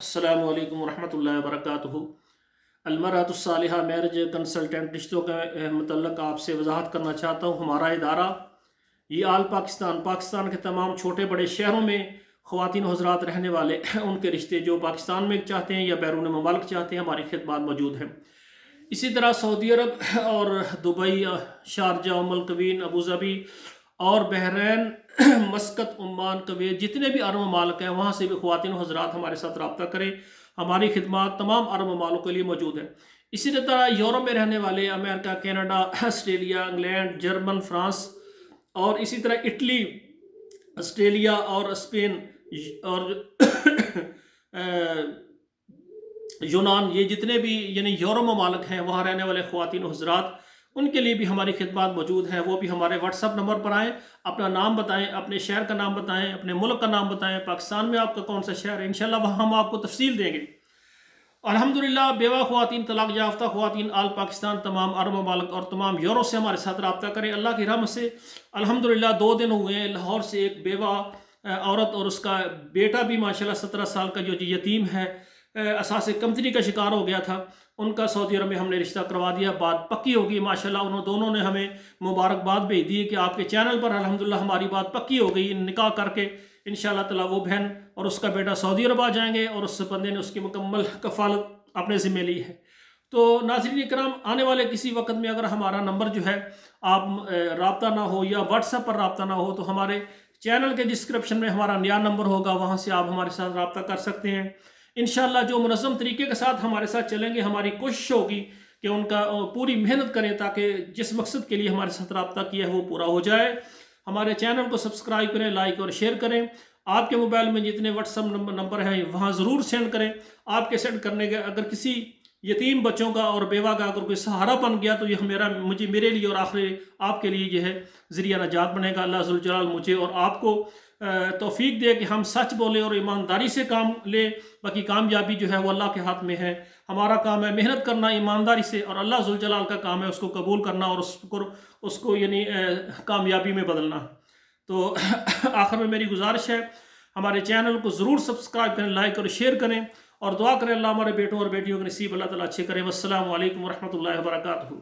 السلام علیکم ورحمۃ اللہ وبرکاتہ۔ المرأۃ الصالحہ میرج کنسلٹنٹ رشتوں کے متعلق آپ سے وضاحت کرنا چاہتا ہوں۔ ہمارا ادارہ یہ آل پاکستان کے تمام چھوٹے بڑے شہروں میں خواتین و حضرات رہنے والے ان کے رشتے جو پاکستان میں چاہتے ہیں یا بیرون ممالک چاہتے ہیں، ہماری خدمات موجود ہیں۔ اسی طرح سعودی عرب اور دبئی، شارجہ، القوین، ابوظہبی اور بحرین، مسقط، عمان، کویت، جتنے بھی عرب ممالک ہیں وہاں سے بھی خواتین و حضرات ہمارے ساتھ رابطہ کریں۔ ہماری خدمات تمام عرب ممالک کے لیے موجود ہیں۔ اسی طرح یورپ میں رہنے والے America, Canada, Australia, England, German, France اور اسی طرح اٹلی، آسٹریلیا اور اسپین اور یونان، یہ جتنے بھی یعنی یورپ ممالک ہیں وہاں رہنے والے خواتین و حضرات، ان کے لیے بھی ہماری خدمات موجود ہیں۔ وہ بھی ہمارے واٹس ایپ نمبر پر آئیں، اپنا نام بتائیں، اپنے شہر کا نام بتائیں، اپنے ملک کا نام بتائیں، پاکستان میں آپ کا کون سا شہر ہے، انشاءاللہ وہاں ہم آپ کو تفصیل دیں گے۔ الحمدللہ بیوہ خواتین، طلاق یافتہ خواتین آل پاکستان، تمام عرب ممالک اور تمام یورپ سے ہمارے ساتھ رابطہ کریں۔ اللہ کی رحمت سے الحمدللہ 2 دن ہوئے ہیں، لاہور سے ایک بیوہ عورت اور اس کا بیٹا بھی ماشاءاللہ 17 سال کا جو یتیم ہے، اساس کمتری کا شکار ہو گیا تھا، ان کا سعودی عرب میں ہم نے رشتہ کروا دیا، بات پکی ہوگی ماشاءاللہ۔ انہوں دونوں نے ہمیں مبارکباد بھیج دی کہ آپ کے چینل پر الحمدللہ ہماری بات پکی ہو گئی، نکاح کر کے انشاءاللہ تعالیٰ وہ بہن اور اس کا بیٹا سعودی عرب آ جائیں گے اور اس بندے نے اس کی مکمل کفالت اپنے ذمہ لی ہے۔ تو ناظرین کرام، آنے والے کسی وقت میں اگر ہمارا نمبر جو ہے آپ رابطہ نہ ہو یا واٹس ایپ پر رابطہ نہ ہو تو ہمارے چینل کے ڈسکرپشن میں ہمارا نیا نمبر ہوگا، وہاں سے آپ ہمارے ساتھ رابطہ کر سکتے ہیں۔ انشاءاللہ جو منظم طریقے کے ساتھ ہمارے ساتھ چلیں گے، ہماری کوشش ہوگی کہ ان کا پوری محنت کریں تاکہ جس مقصد کے لیے ہمارے ساتھ رابطہ کیا ہے وہ پورا ہو جائے۔ ہمارے چینل کو سبسکرائب کریں، لائک اور شیئر کریں۔ آپ کے موبائل میں جتنے واٹس ایپ نمبر ہیں وہاں ضرور سینڈ کریں۔ آپ کے سینڈ کرنے کے اگر کسی یتیم بچوں کا اور بیوہ کا اگر کوئی سہارا بن گیا تو یہ میرے لیے اور آخری آپ کے لیے یہ ہے ذریعہ نجات بنے گا۔ اللہ ذوالجلال مجھے اور آپ کو توفیق دے کہ ہم سچ بولیں اور ایمانداری سے کام لیں۔ باقی کامیابی جو ہے وہ اللہ کے ہاتھ میں ہے۔ ہمارا کام ہے محنت کرنا ایمانداری سے، اور اللہ ذوالجلال کا کام ہے اس کو قبول کرنا اور اس کو یعنی کامیابی میں بدلنا۔ تو آخر میں میری گزارش ہے ہمارے چینل کو ضرور سبسکرائب کریں، لائک اور شیئر کریں، اور دعا کریں اللہ ہمارے بیٹوں اور بیٹیوں کے نصیب اللہ تعالیٰ اچھے کریں۔ والسلام علیکم ورحمۃ اللہ وبرکاتہ۔